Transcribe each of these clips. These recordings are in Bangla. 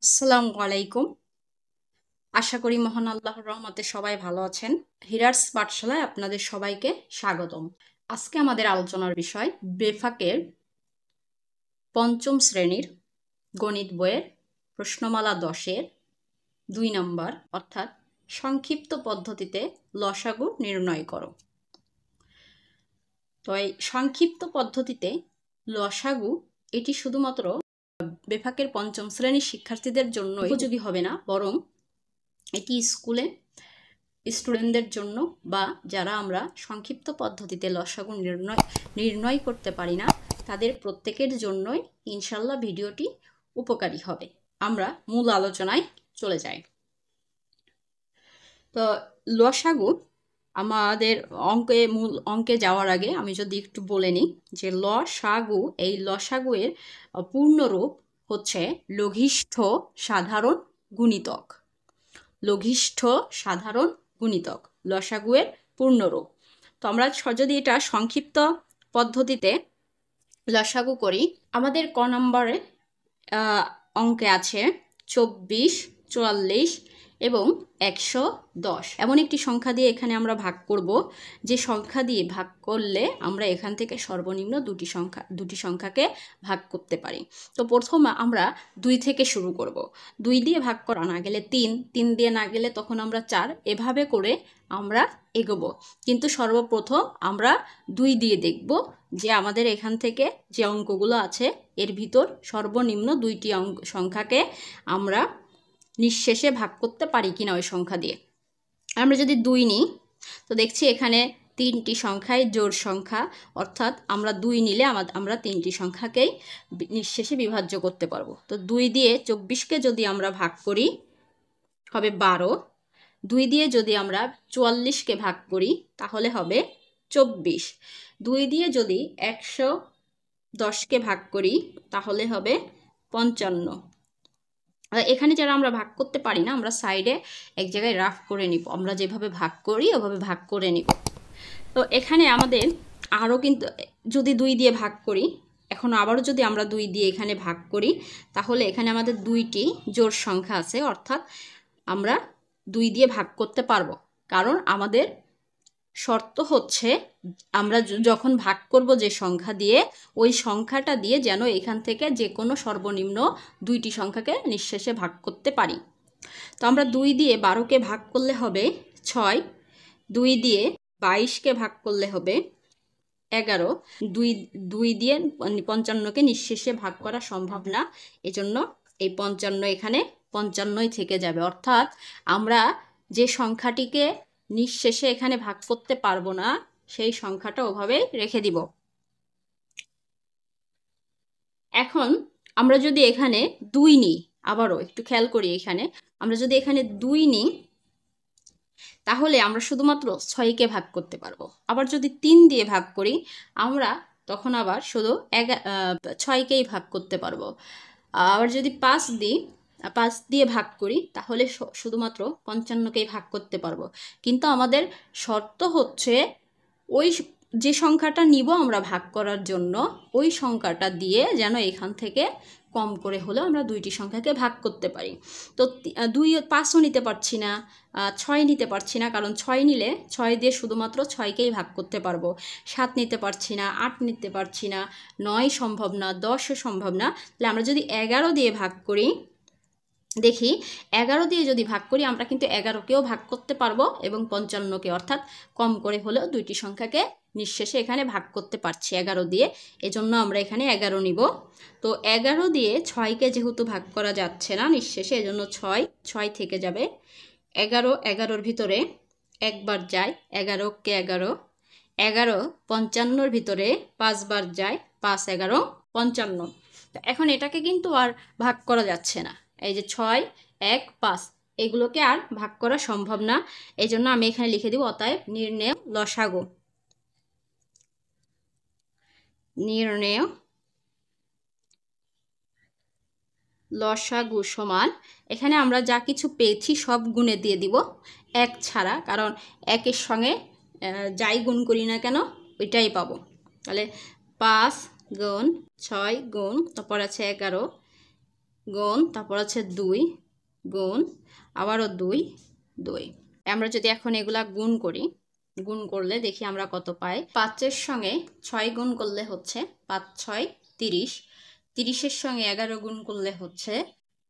আসসালামু আলাইকুম। আশা করি মহান আল্লাহর রহমতে সবাই ভালো আছেন। হিরার্স পাঠশালায় আপনাদের সবাইকে স্বাগতম। আজকে আমাদের আলোচনার বিষয় বেফাকের পঞ্চম শ্রেণীর গণিত বইয়ের প্রশ্নমালা 10-এর 2 নম্বর অর্থাৎ সংক্ষিপ্ত পদ্ধতিতে লসাগু নির্ণয় করো। তো এই সংক্ষিপ্ত পদ্ধতিতে লসাগু এটি শুধুমাত্র বেফাকের পঞ্চম শ্রেণীর শিক্ষার্থীদের জন্য উপযোগী হবে না, বরং এটি স্কুলে স্টুডেন্টদের জন্য বা যারা আমরা সংক্ষিপ্ত পদ্ধতিতে লসাগু নির্ণয় করতে পারি না তাদের প্রত্যেকের জন্যই ইনশাল্লাহ ভিডিওটি উপকারী হবে। আমরা মূল আলোচনায় চলে যাই। তো লসাগু আমাদের মূল অঙ্কে যাওয়ার আগে আমি যদি একটু বলে নিই যে লসাগু, এই লসাগুয়ের পূর্ণরূপ হচ্ছে লঘিষ্ঠ সাধারণ গুণিতক। লঘিষ্ঠ সাধারণ গুণিতক লসাগুয়ের পূর্ণরূপ। তো আমরা যদি এটা সংক্ষিপ্ত পদ্ধতিতে লসাগু করি, আমাদের ক নম্বরে অঙ্কে আছে 24, 44 এবং 110 এমন একটি সংখ্যা দিয়ে এখানে আমরা ভাগ করব। যে সংখ্যা দিয়ে ভাগ করলে আমরা এখান থেকে সর্বনিম্ন দুটি সংখ্যাকে ভাগ করতে পারি। তো প্রথম আমরা 2 থেকে শুরু করব। 2 দিয়ে ভাগ করা না গেলে 3 দিয়ে না গেলে তখন আমরা 4, এভাবে করে আমরা এগোবো। কিন্তু সর্বপ্রথম আমরা 2 দিয়ে দেখব যে আমাদের এখান থেকে যে অঙ্কগুলো আছে এর ভিতর সর্বনিম্ন 2টি সংখ্যাকে আমরা নিঃশেষে ভাগ করতে পারি কিনা ওই সংখ্যা দিয়ে। আমরা যদি 2 নিই তো দেখছি এখানে 3টি সংখ্যায় জোড় সংখ্যা, অর্থাৎ আমরা 2 নিলে আমরা 3টি সংখ্যাকেই নিঃশেষে বিভাজ্য করতে পারবো। তো 2 দিয়ে 24কে যদি আমরা ভাগ করি হবে 12। 2 দিয়ে যদি আমরা 44কে ভাগ করি তাহলে হবে 24। 2 দিয়ে যদি 110কে ভাগ করি তাহলে হবে 55। এখানে যারা আমরা ভাগ করতে পারি না, আমরা সাইডে এক জায়গায় রাফ করে নিব। আমরা যেভাবে ভাগ করি ওভাবে ভাগ করে নিব। তো এখানে আমাদের আরও কিন্তু যদি 2 দিয়ে ভাগ করি, এখন আবারও যদি আমরা 2 দিয়ে এখানে ভাগ করি তাহলে এখানে আমাদের 2টি জোড় সংখ্যা আছে, অর্থাৎ আমরা 2 দিয়ে ভাগ করতে পারবো। কারণ আমাদের শর্ত হচ্ছে আমরা যখন ভাগ করব যে সংখ্যা দিয়ে, ওই সংখ্যাটা দিয়ে যেন এখান থেকে যে কোনো সর্বনিম্ন 2টি সংখ্যাকে নিঃশেষে ভাগ করতে পারি। তো আমরা 2 দিয়ে 12কে ভাগ করলে হবে 6, 2 দিয়ে 22কে ভাগ করলে হবে 11। 2 দিয়ে 55কে নিঃশেষে ভাগ করা সম্ভব না, এজন্য এই 55 এখানে 55ই থেকে যাবে। অর্থাৎ আমরা যে সংখ্যাটিকে নিঃশেষে এখানে ভাগ করতে পারবো না সেই সংখ্যাটা ওভাবেই রেখে দিব। এখন আমরা যদি এখানে 2 নিই, আবারও একটু খেয়াল করি, এখানে আমরা যদি এখানে 2 নিই তাহলে আমরা শুধুমাত্র 6কে ভাগ করতে পারবো। আবার যদি 3 দিয়ে ভাগ করি আমরা তখন আবার শুধু 6কেই ভাগ করতে পারবো। আবার যদি 5 দিয়ে ভাগ করি তাহলে শুধুমাত্র 55কেই ভাগ করতে পারবো। কিন্তু আমাদের শর্ত হচ্ছে ওই যে সংখ্যাটা নিব আমরা ভাগ করার জন্য, ওই সংখ্যাটা দিয়ে যেন এখান থেকে কম করে হলেও আমরা 2টি সংখ্যাকে ভাগ করতে পারি। তো 5ও নিতে পারছি না, 6 নিতে পারছি না, কারণ 6 নিলে 6 দিয়ে শুধুমাত্র 6কেই ভাগ করতে পারবো। 7 নিতে পারছি না, 8 নিতে পারছি না, 9 সম্ভব না, 10ও সম্ভব না। তাহলে আমরা যদি 11 দিয়ে ভাগ করি, দেখি 11 দিয়ে যদি ভাগ করি আমরা কিন্তু 11কেও ভাগ করতে পারবো এবং 55কে, অর্থাৎ কম করে হলেও 2টি সংখ্যাকে নিঃশেষে এখানে ভাগ করতে পারছি 11 দিয়ে। এজন্য আমরা এখানে 11 নিব। তো 11 দিয়ে 6কে যেহেতু ভাগ করা যাচ্ছে না নিঃশেষে, এজন্য 6 থেকে যাবে। 11 ভিতরে একবার যায়, 11কে 11। 11 55 ভিতরে 5 বার যায়, 5 11 55। এখন এটাকে কিন্তু আর ভাগ করা যাচ্ছে না। এই যে 6 1 5 এগুলোকে আর ভাগ করা সম্ভব না, এই জন্য আমি এখানে লিখে দিব অতএব নির্ণেয় লসাগু। নির্ণেয় লসাগু সমান, এখানে আমরা যা কিছু পেয়েছি সব গুণে দিয়ে দিব 1 ছাড়া, কারণ 1-এর সঙ্গে যাই গুণ করি না কেন ওইটাই পাবো। তাহলে 5 গুণ 6 গুণ তারপর আছে 11 গুণ, তারপর আছে 2 গুণ, আবারও 2 2। আমরা যদি এখন এগুলা গুণ করি, গুণ করলে দেখি আমরা কত পাই। 5-এর সঙ্গে 6 গুণ করলে হচ্ছে 5 6 30, 30-এর সঙ্গে 11 গুণ করলে হচ্ছে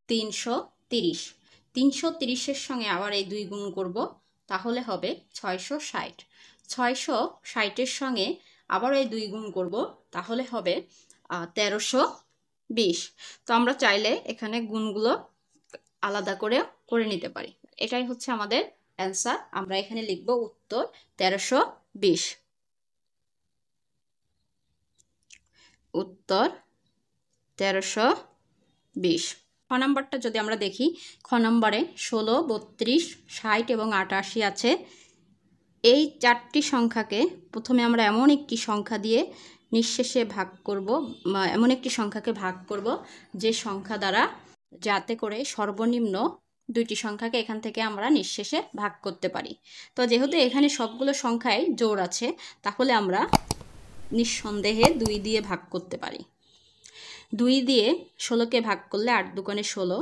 330, 330-এর সঙ্গে আবার এই 2 গুণ করব, তাহলে হবে 660, 660-এর সঙ্গে আবার এই 2 গুণ করব, তাহলে হবে 1320। তো আমরা চাইলে এখানে গুণগুলো আলাদা করে নিতে পারি। এটাই হচ্ছে আমাদের অ্যান্সার। আমরা এখানে লিখব উত্তর 1320। উত্তর 1320। খ নাম্বারটা যদি আমরা দেখি, খ নাম্বারে 16, 32, 60 এবং 88 আছে। এই 4টি সংখ্যাকে প্রথমে আমরা এমন একটি সংখ্যা দিয়ে নিঃশেষে ভাগ করব, এমন একটি সংখ্যাকে ভাগ করব যে সংখ্যা দ্বারা, যাতে করে সর্বনিম্ন 2টি সংখ্যাকে এখান থেকে আমরা নিঃশেষে ভাগ করতে পারি। তো যেহেতু এখানে সবগুলো সংখ্যায় জোড় আছে, তাহলে আমরা নিঃসন্দেহে 2 দিয়ে ভাগ করতে পারি। 2 দিয়ে 16কে ভাগ করলে 8 দুগুণে 16,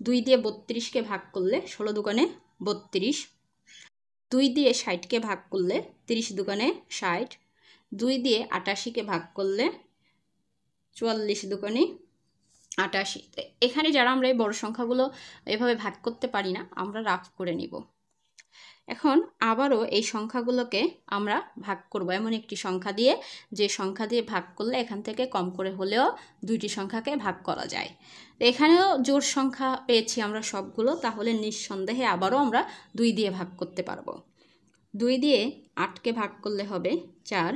2 দিয়ে 32কে ভাগ করলে 16 দুগুণে 32, 2 দিয়ে 60কে ভাগ করলে 30 দুগুণে 60, 2 দিয়ে 88কে ভাগ করলে 44 দুগুণে 88। এখানে যারা আমরা এই বড় সংখ্যাগুলো এভাবে ভাগ করতে পারি না, আমরা রাফ করে নিব। এখন আবারও এই সংখ্যাগুলোকে আমরা ভাগ করব এমন একটি সংখ্যা দিয়ে, যে সংখ্যা দিয়ে ভাগ করলে এখান থেকে কম করে হলেও 2টি সংখ্যাকে ভাগ করা যায়। এখানেও জোড় সংখ্যা পেয়েছি আমরা সবগুলো, তাহলে নিঃসন্দেহে আবারও আমরা 2 দিয়ে ভাগ করতে পারবো। 2 দিয়ে 8কে ভাগ করলে হবে 4,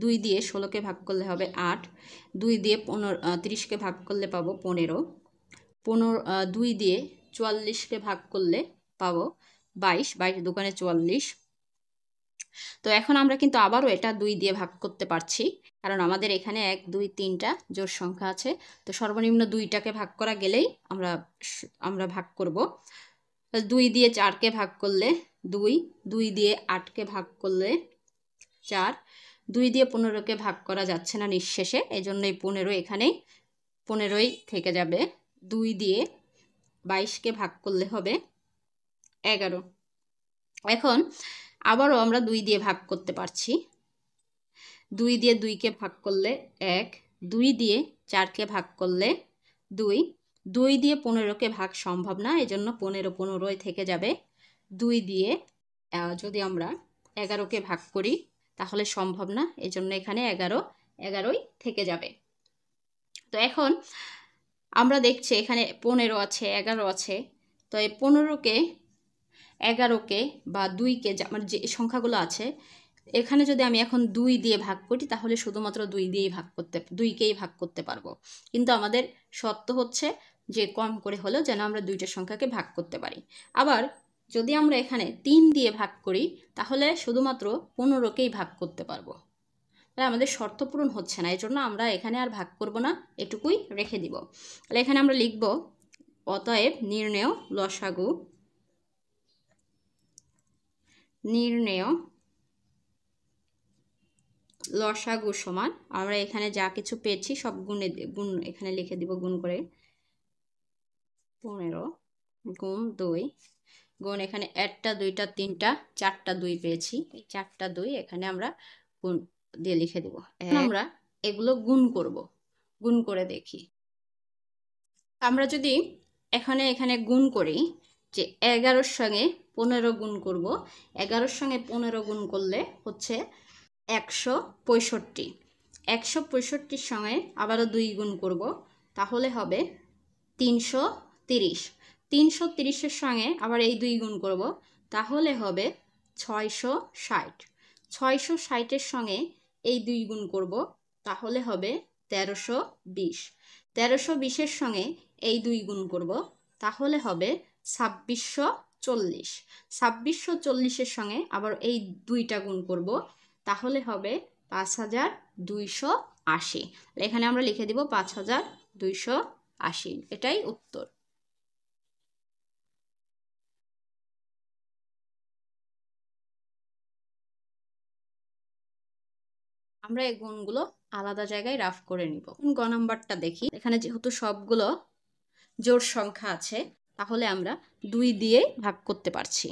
2 দিয়ে 16কে ভাগ করলে হবে 8, 2 দিয়ে 30কে ভাগ করলে পাবো 15, 2 দিয়ে 44কে ভাগ করলে পাবো 22, 22 দুগুণে 44। তো এখন আমরা কিন্তু আবারও এটা 2 দিয়ে ভাগ করতে পারছি, কারণ আমাদের এখানে 1 2 3টা জোড় সংখ্যা আছে। তো সর্বনিম্ন 2টাকে ভাগ করা গেলেই আমরা ভাগ করব। 2 দিয়ে 4কে ভাগ করলে 2, 2 দিয়ে 8কে ভাগ করলে 4, 2 দিয়ে 15কে ভাগ করা যাচ্ছে না নিঃশেষে, এই জন্য এই 15 এখানেই 15ই থেকে যাবে। 2 দিয়ে 22কে ভাগ করলে হবে 11। এখন আবারও আমরা 2 দিয়ে ভাগ করতে পারছি। 2 দিয়ে 2কে ভাগ করলে 1, 2 দিয়ে 4কে ভাগ করলে 2, 2 দিয়ে 15কে ভাগ সম্ভব না, এজন্য 15ই থেকে যাবে। 2 দিয়ে যদি আমরা 11কে ভাগ করি তাহলে সম্ভব না, এজন্য এখানে 11ই থেকে যাবে। তো এখন আমরা দেখছি এখানে 15 আছে, 11 আছে। তো এই 15কে, 11কে বা 2কে, মানে যে সংখ্যাগুলো আছে, এখানে যদি আমি এখন 2 দিয়ে ভাগ করি তাহলে শুধুমাত্র 2কেই ভাগ করতে পারবো। কিন্তু আমাদের শর্ত হচ্ছে যে কম করে হলেও যেন আমরা 2টা সংখ্যাকে ভাগ করতে পারি। আবার যদি আমরা এখানে 3 দিয়ে ভাগ করি তাহলে শুধুমাত্র 15কেই ভাগ করতে পারবো। তাহলে আমাদের শর্ত পূরণ হচ্ছে না, এই জন্য আমরা এখানে আর ভাগ করব না, এটুকুই রেখে দিব। তাহলে এখানে আমরা লিখব অতএব নির্ণেয় লসাগু, নির্ণেয় লসাগু সমান, আমরা এখানে যা কিছু পেয়েছি সব গুণ এখানে লিখে দিব, গুণ করে 15 গুণ 2 গুণ, এখানে 1টা 2টা 3টা 4টা 2 পেয়েছি, এই 4টা 2 এখানে আমরা গুণ দিয়ে লিখে দেব। আমরা এগুলো গুণ করব, গুণ করে দেখি। আমরা যদি এখানে গুণ করি, যে 11-র সঙ্গে 15 গুণ করব, 11-র সঙ্গে 15 গুণ করলে হচ্ছে 165, 165-র সঙ্গে আবারও 2 গুণ করব, তাহলে হবে 330, 330-এর সঙ্গে আবার এই 2 গুণ করব, তাহলে হবে 660, 660-এর সঙ্গে এই 2 গুণ করব, তাহলে হবে 1320, 1320-এর সঙ্গে এই 2 গুণ করব, তাহলে হবে 2640, 2640-এর সঙ্গে আবার এই 2টা গুণ করব, তাহলে হবে 5280। এখানে আমরা লিখে দিব 5280, এটাই উত্তর। আমরা এই গুণগুলো আলাদা জায়গায় রাফ করে নিব। গ নাম্বারটা দেখি, এখানে যেহেতু সবগুলো জোড় সংখ্যা আছে, তাহলে আমরা 2 দিয়ে ভাগ করতে পারছি।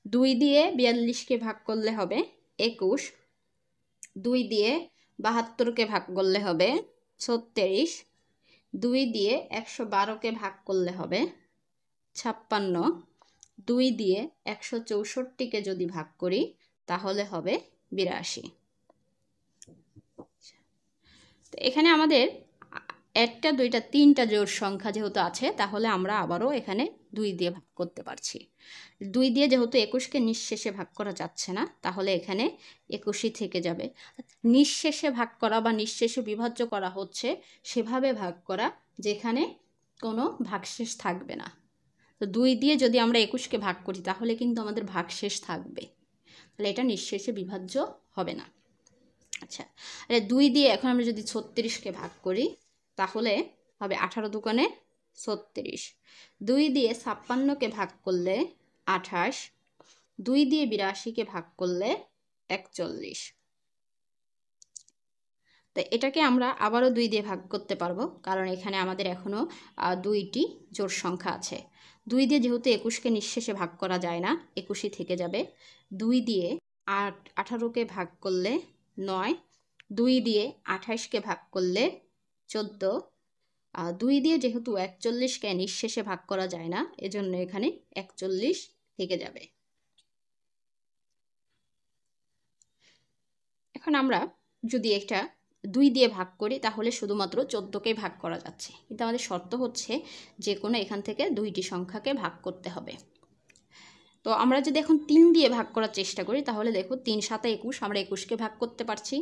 2 দিয়ে 42কে ভাগ করলে হবে 21, 2 দিয়ে 72কে ভাগ করলে হবে 36, 2 দিয়ে 112কে ভাগ করলে হবে 56, 2 দিয়ে 164কে যদি ভাগ করি তাহলে হবে 82। তো এখানে আমাদের একটা, দুইটা, তিনটা জোড় সংখ্যা যেহেতু আছে, তাহলে আমরা আবারও এখানে 2 দিয়ে ভাগ করতে পারছি। 2 দিয়ে যেহেতু 21কে নিঃশেষে ভাগ করা যাচ্ছে না, তাহলে এখানে 21ই থেকে যাবে। নিঃশেষে ভাগ করা বা নিঃশেষে বিভাজ্য করা হচ্ছে সেভাবে ভাগ করা যেখানে কোনো ভাগশেষ থাকবে না। তো 2 দিয়ে যদি আমরা 21কে ভাগ করি তাহলে কিন্তু আমাদের ভাগশেষ থাকবে, তাহলে এটা নিঃশেষে বিভাজ্য হবে না। আচ্ছা, 2 দিয়ে এখন আমরা যদি 36কে ভাগ করি তাহলে হবে 18 দুগুণে 36, 2 দিয়ে 56কে ভাগ করলে 28, 2 দিয়ে 82কে ভাগ করলে 41। তো এটাকে আমরা আবারও 2 দিয়ে ভাগ করতে পারবো, কারণ এখানে আমাদের এখনও 2টি জোড় সংখ্যা আছে। 2 দিয়ে যেহেতু 21কে নিঃশেষে ভাগ করা যায় না, 21ই থেকে যাবে। 2 দিয়ে 18কে ভাগ করলে 9, 2 দিয়ে 28কে ভাগ করলে 14, 2 দিয়ে যেহেতু 41কে নিঃশেষে ভাগ করা যায় না, এজন্য এখানে 41 থেকে যাবে। এখন আমরা যদি এটা 2 দিয়ে ভাগ করি তাহলে শুধুমাত্র 14কেই ভাগ করা যাচ্ছে, কিন্তু আমাদের শর্ত হচ্ছে যে কোনো এখান থেকে 2টি সংখ্যাকে ভাগ করতে হবে। তো আমরা যদি এখন 3 দিয়ে ভাগ করার চেষ্টা করি তাহলে দেখো 3 7 21, আমরা 21কে ভাগ করতে পারছি,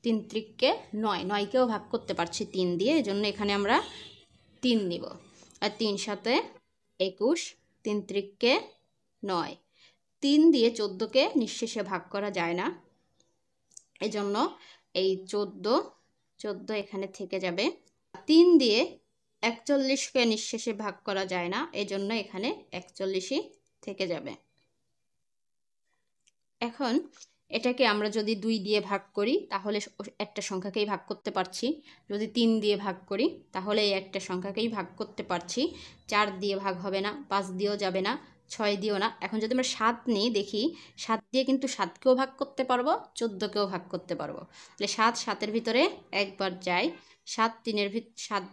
3 3কে 9, 9কেও ভাগ করতে পারছি 3 দিয়ে, এজন্য এখানে আমরা 3 নিব। আর 3 7 21, 3 3কে 9, 3 দিয়ে 14কে নিঃশেষে ভাগ করা যায় না, এজন্য এই 14 এখানে থেকে যাবে। 3 দিয়ে 41কে নিঃশেষে ভাগ করা যায় না, এজন্য এখানে 41ই থেকে যাবে। এখন এটাকে আমরা যদি 2 দিয়ে ভাগ করি তাহলে একটা সংখ্যাকেই ভাগ করতে পারছি, যদি 3 দিয়ে ভাগ করি তাহলে এই একটা সংখ্যাকেই ভাগ করতে পারছি। 4 দিয়ে ভাগ হবে না, 5 দিয়েও যাবে না, 6 দিয়েও না। এখন যদি আমরা 7 নিই, দেখি 7 দিয়ে কিন্তু 7কেও ভাগ করতে পারবো, 14কেও ভাগ করতে পারবো। তাহলে 7 7-এর ভিতরে একবার যায়, 7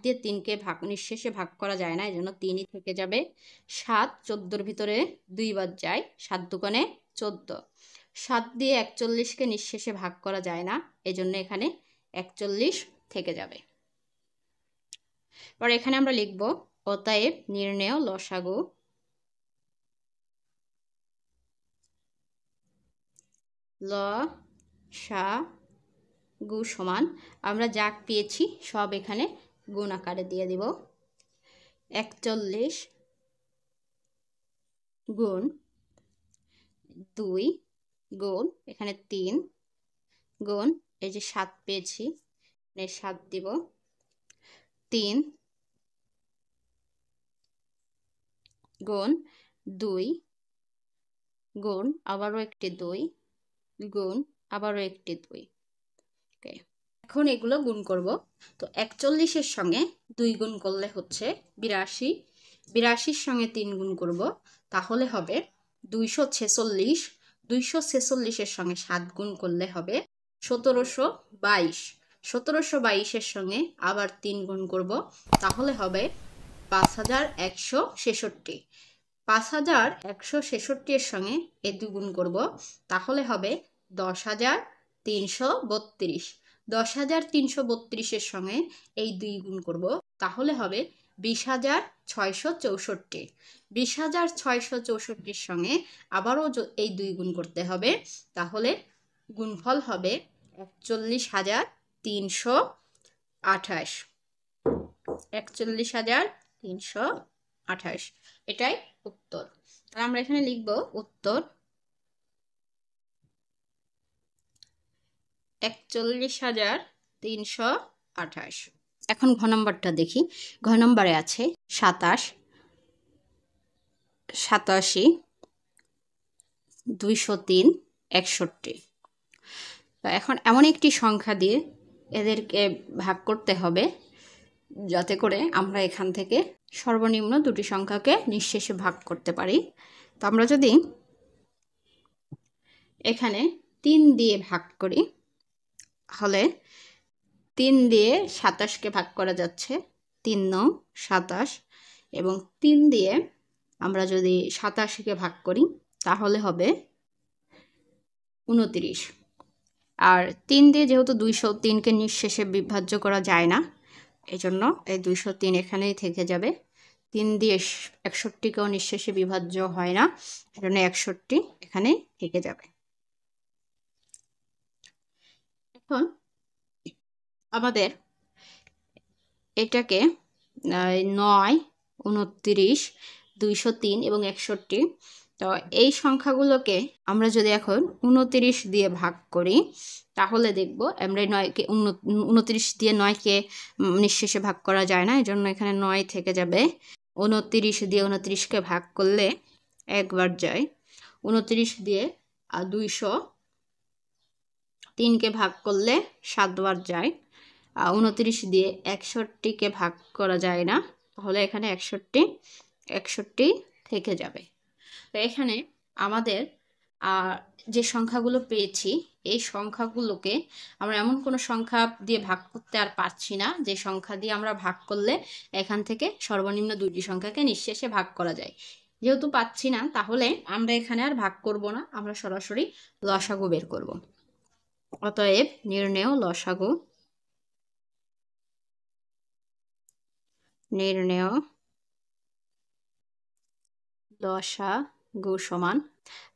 দিয়ে 3কে ভাগ নিঃশেষে ভাগ করা যায় না, এজন্য 3ই থেকে যাবে। 7 14-এর ভিতরে 2বার যায়, 7 দুগুণে 14, 7 দিয়ে 41কে নিঃশেষে ভাগ করা যায় না, এজন্য এখানে 41 থেকে যাবে। পরে এখানে আমরা লিখব অতএব নির্ণেয় লসাগু লসাগু সমান, আমরা যা পেয়েছি সব এখানে গুণ আকারে দিয়ে দিব। 41 গুণ 2 গুণ এখানে 3 গুণ এই যে 7 পেয়েছি, 7 দিব, 3 গুণ 2 গুণ আবারও একটি 2 গুণ আবারও একটি 2। ওকে, এখন এগুলো গুণ করব। তো 41-এর সঙ্গে 2 গুণ করলে হচ্ছে 82, 82-র সঙ্গে 3 গুণ করব তাহলে হবে 246, 246-এর সঙ্গে 7 গুণ করলে হবে 1722, 1722-এর সঙ্গে আবার 3 গুণ করব তাহলে হবে 5166, 5166-এর সঙ্গে এই 2 গুণ করব তাহলে হবে 10,332, 10,332-এর সঙ্গে এই 2 গুণ করব তাহলে হবে 20,664, 20,664-এর সঙ্গে আবারও এই 2 গুণ করতে হবে, তাহলে গুণফল হবে 41,328, 41,328, এটাই উত্তর। তাহলে আমরা এখানে লিখব উত্তর 41,328। এখন ঘ নম্বরটা দেখি। ঘ নম্বরে আছে 27, 87, 203, 61। তো এখন এমন একটি সংখ্যা দিয়ে এদেরকে ভাগ করতে হবে যাতে করে আমরা এখান থেকে সর্বনিম্ন দুটি সংখ্যাকে নিঃশেষে ভাগ করতে পারি। তো আমরা যদি এখানে 3 দিয়ে ভাগ করি তাহলে 3 দিয়ে 27কে ভাগ করা যাচ্ছে, 3 নং 27, এবং 3 দিয়ে আমরা যদি 87কে ভাগ করি তাহলে হবে 29। আর 3 দিয়ে যেহেতু 203কে নিঃশেষে বিভাজ্য করা যায় না, এজন্য এই 203 এখানেই থেকে যাবে। 3 দিয়ে 61কেও নিঃশেষে বিভাজ্য হয় না, এজন্য 61 এখানেই থেকে যাবে। এখন আমাদের এটাকে 9, 29, 203 এবং 61, তো এই সংখ্যাগুলোকে আমরা যদি এখন 29 দিয়ে ভাগ করি তাহলে দেখব আমরা 9কে 29 দিয়ে 9কে নিঃশেষে ভাগ করা যায় না, এজন্য এখানে 9 থেকে যাবে। 29 দিয়ে 29কে ভাগ করলে একবার যায়, 29 দিয়ে 203কে ভাগ করলে 7 বার যায়, 29 দিয়ে 61কে ভাগ করা যায় না, তাহলে এখানে 61 থেকে যাবে। তো এখানে আমাদের যে সংখ্যাগুলো পেয়েছি এই সংখ্যাগুলোকে আমরা এমন কোনো সংখ্যা দিয়ে ভাগ করতে আর পারছি না যে সংখ্যা দিয়ে আমরা ভাগ করলে এখান থেকে সর্বনিম্ন দুটি সংখ্যাকে নিঃশেষে ভাগ করা যায়। যেহেতু পাচ্ছি না তাহলে আমরা এখানে আর ভাগ করব না, আমরা সরাসরি লসাগু বের করব। অতএব নির্ণেয় লসাগু, নির্ণেয় লসাগু সমান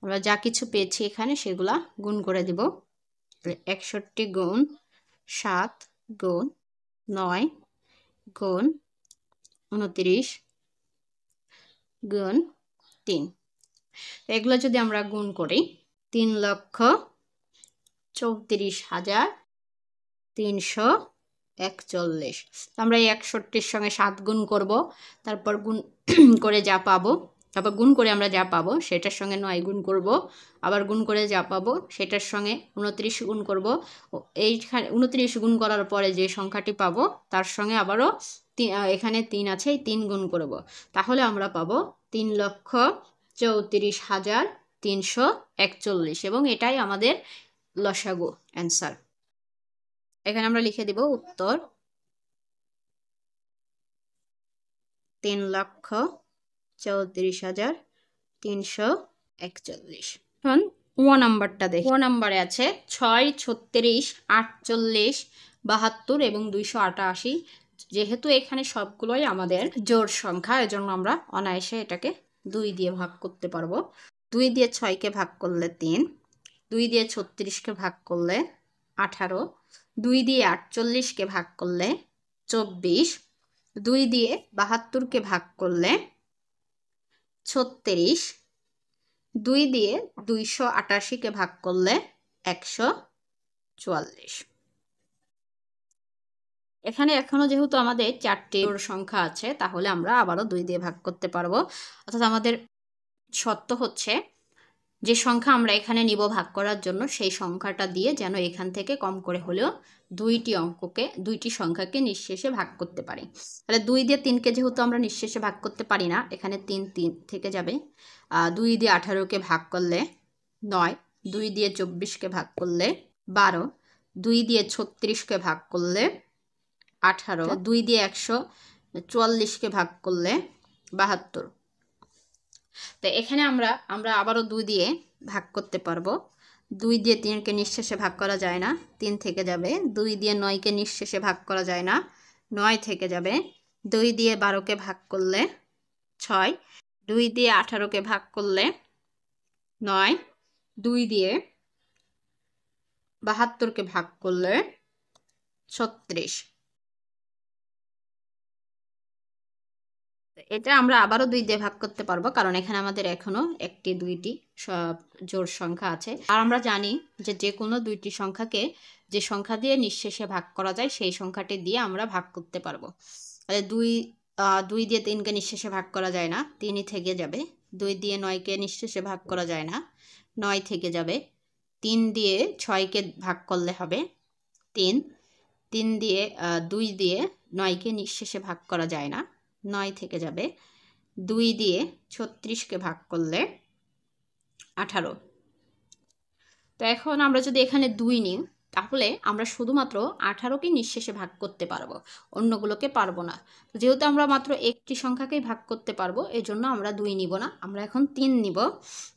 আমরা যা কিছু পেয়েছি এখানে সেগুলা গুণ করে দিব। 61 গুণ 7 গুণ 9 গুণ 29 গুণ 3, এগুলো যদি আমরা গুণ করি 3,34,341। আমরা এই 61-র সঙ্গে 7 গুণ করব, তারপর গুণ করে যা পাবো, তারপর গুণ করে আমরা যা পাবো সেটার সঙ্গে 9 গুণ করব, আবার গুণ করে যা পাবো সেটার সঙ্গে 29 গুণ করব। এইখানে 29 গুণ করার পরে যে সংখ্যাটি পাবো তার সঙ্গে আবারও এখানে 3 আছে, এই 3 গুণ করব, তাহলে আমরা পাবো 3,34,341, এবং এটাই আমাদের লসাগু অ্যান্সার। এখানে আমরা লিখে দিব উত্তর 3,34,341। এখন ও নাম্বারটা দেখি। ও নাম্বারে আছে 6, 36, 48, 72 এবং 288। যেহেতু এখানে সবগুলোই আমাদের জোড় সংখ্যা, এজন্য আমরা অনায়াসে এটাকে 2 দিয়ে ভাগ করতে পারবো। 2 দিয়ে 6কে ভাগ করলে 3, 2 দিয়ে 36কে ভাগ করলে 18, 2 দিয়ে 48কে ভাগ করলে 24, 2 দিয়ে 72কে ভাগ করলে 36, 2 দিয়ে 288কে ভাগ করলে 144। এখানে এখনো যেহেতু আমাদের 4টি সংখ্যা আছে তাহলে আমরা আবারও 2 দিয়ে ভাগ করতে পারবো। অর্থাৎ আমাদের শর্ত হচ্ছে যে সংখ্যা আমরা এখানে নিব ভাগ করার জন্য সেই সংখ্যাটা দিয়ে যেন এখান থেকে কম করে হলেও 2টি সংখ্যাকে নিঃশেষে ভাগ করতে পারি। তাহলে 2 দিয়ে 3কে যেহেতু আমরা নিঃশেষে ভাগ করতে পারি না, এখানে 3 থেকে যাবে। 2 দিয়ে 18কে ভাগ করলে 9, 2 দিয়ে 24কে ভাগ করলে 12, 2 দিয়ে 36কে ভাগ করলে 18, 2 দিয়ে 144কে ভাগ করলে 72। তো এখানে আমরা আবারও 2 দিয়ে ভাগ করতে পারবো। 2 দিয়ে 3কে নিঃশেষে ভাগ করা যায় না, 3 থেকে যাবে। 2 দিয়ে 9কে নিঃশেষে ভাগ করা যায় না, 9 থেকে যাবে। 2 দিয়ে 12কে ভাগ করলে 6, 2 দিয়ে 18কে ভাগ করলে 9, 2 দিয়ে 72কে ভাগ করলে 36। এটা আমরা আবারও 2 দিয়ে ভাগ করতে পারবো, কারণ এখানে আমাদের এখনো 1টি 2টি জোড় সংখ্যা আছে। আর আমরা জানি যে কোনো 2টি সংখ্যাকে যে সংখ্যা দিয়ে নিঃশেষে ভাগ করা যায় সেই সংখ্যাটি দিয়ে আমরা ভাগ করতে পারবো। তাহলে 2 দিয়ে 3কে নিঃশেষে ভাগ করা যায় না, 3ই থেকে যাবে। 2 দিয়ে 9কে নিঃশেষে ভাগ করা যায় না, 9 থেকে যাবে। 3 দিয়ে 6কে ভাগ করলে হবে 3, 2 দিয়ে 9কে নিঃশেষে ভাগ করা যায় না, 9 থেকে যাবে। 2 দিয়ে 36কে ভাগ করলে 18। তো এখন আমরা যদি এখানে 2 নিই, তাহলে আমরা শুধুমাত্র 18কে নিঃশেষে ভাগ করতে পারবো, অন্যগুলোকে পারবো না। যেহেতু আমরা মাত্র একটি সংখ্যাকেই ভাগ করতে পারবো, এই জন্য আমরা 2 নিব না, আমরা এখন 3 নিব।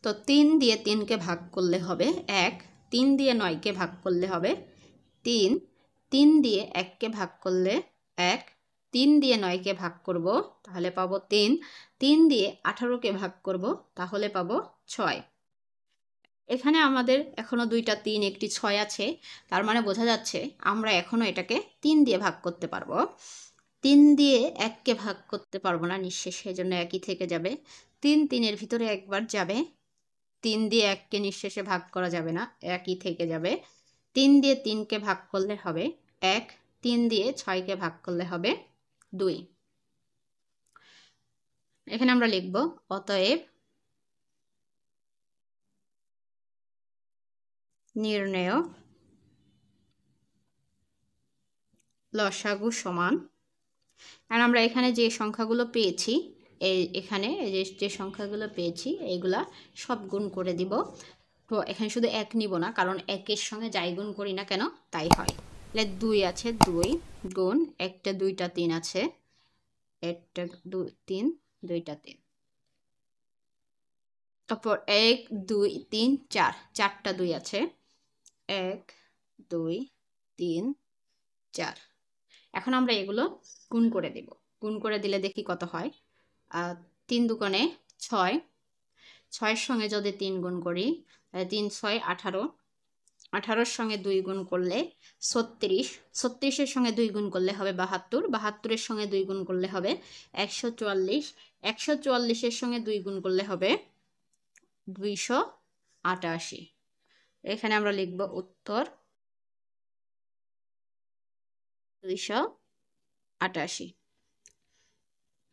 তো 3 দিয়ে 3কে ভাগ করলে হবে 1, 3 দিয়ে 9কে ভাগ করলে হবে 3, 3 দিয়ে 1কে ভাগ করলে 1, 3 দিয়ে 9কে ভাগ করব তাহলে পাবো 3, 3 দিয়ে 18কে ভাগ করব তাহলে পাবো 6। এখানে আমাদের এখনো 2টা 3 একটি 6 আছে, তার মানে বোঝা যাচ্ছে আমরা এখনো এটাকে 3 দিয়ে ভাগ করতে পারবো। 3 দিয়ে 1কে ভাগ করতে পারবো না নিঃশেষে, সেজন্য একই থেকে যাবে। 3 3-এর ভিতরে একবার যাবে, 3 দিয়ে 1কে নিঃশেষে ভাগ করা যাবে না, একই থেকে যাবে। 3 দিয়ে 3কে ভাগ করলে হবে 1, 3 দিয়ে 6কে ভাগ করলে হবে 2। এখানে আমরা লিখব অতএব নির্ণেয় লসাগু সমান, আর আমরা এখানে যে সংখ্যাগুলো পেয়েছি এখানে যে সংখ্যাগুলো পেয়েছি এইগুলা সব গুণ করে দিব। তো এখানে শুধু 1 নিব না, কারণ 1-এর সঙ্গে যাই গুণ করি না কেন তাই হয়। তাহলে 2 আছে, 2 গুণ 1টা 2টা 3 আছে, 1টা 2 3 2টা 3, তারপর 1 2 3 4, 4টা 2 আছে, 1 2 3 4। এখন আমরা এগুলো গুণ করে দেব, গুণ করে দিলে দেখি কত হয়। 3 দুগুণে 6, 6-এর সঙ্গে যদি 3 গুণ করি তাহলে 3 6 18, 18-এর সঙ্গে 2 গুণ করলে 36, 36-এর সঙ্গে 2 গুণ করলে হবে 72, 72-এর সঙ্গে 2 গুণ করলে হবে 144, 144-এর সঙ্গে 2 গুণ করলে হবে 288। এখানে আমরা লিখব উত্তর 288।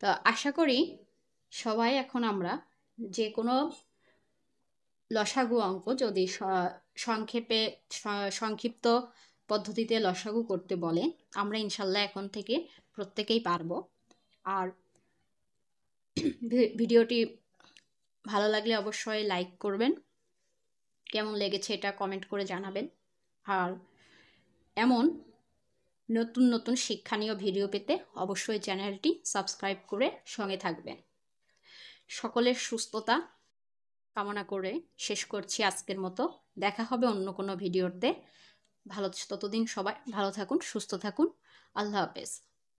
তো আশা করি সবাই এখন আমরা যে কোনো লসাগু অঙ্ক যদি সংক্ষেপে সংক্ষিপ্ত পদ্ধতিতে লসাগু করতে বলে, আমরা ইনশাল্লাহ এখন থেকে প্রত্যেকেই পারবো। আর ভিডিওটি ভালো লাগলে অবশ্যই লাইক করবেন, কেমন লেগেছে এটা কমেন্ট করে জানাবেন। আর এমন নতুন নতুন শিক্ষণীয় ভিডিও পেতে অবশ্যই চ্যানেলটি সাবস্ক্রাইব করে সঙ্গে থাকবেন। সকলের সুস্থতা কামনা করে শেষ করছি আজকের মতো। দেখা হবে অন্য কোনো ভিডিওতে। ততদিন সবাই ভালো থাকুন, সুস্থ থাকুন। আল্লাহ হাফেজ।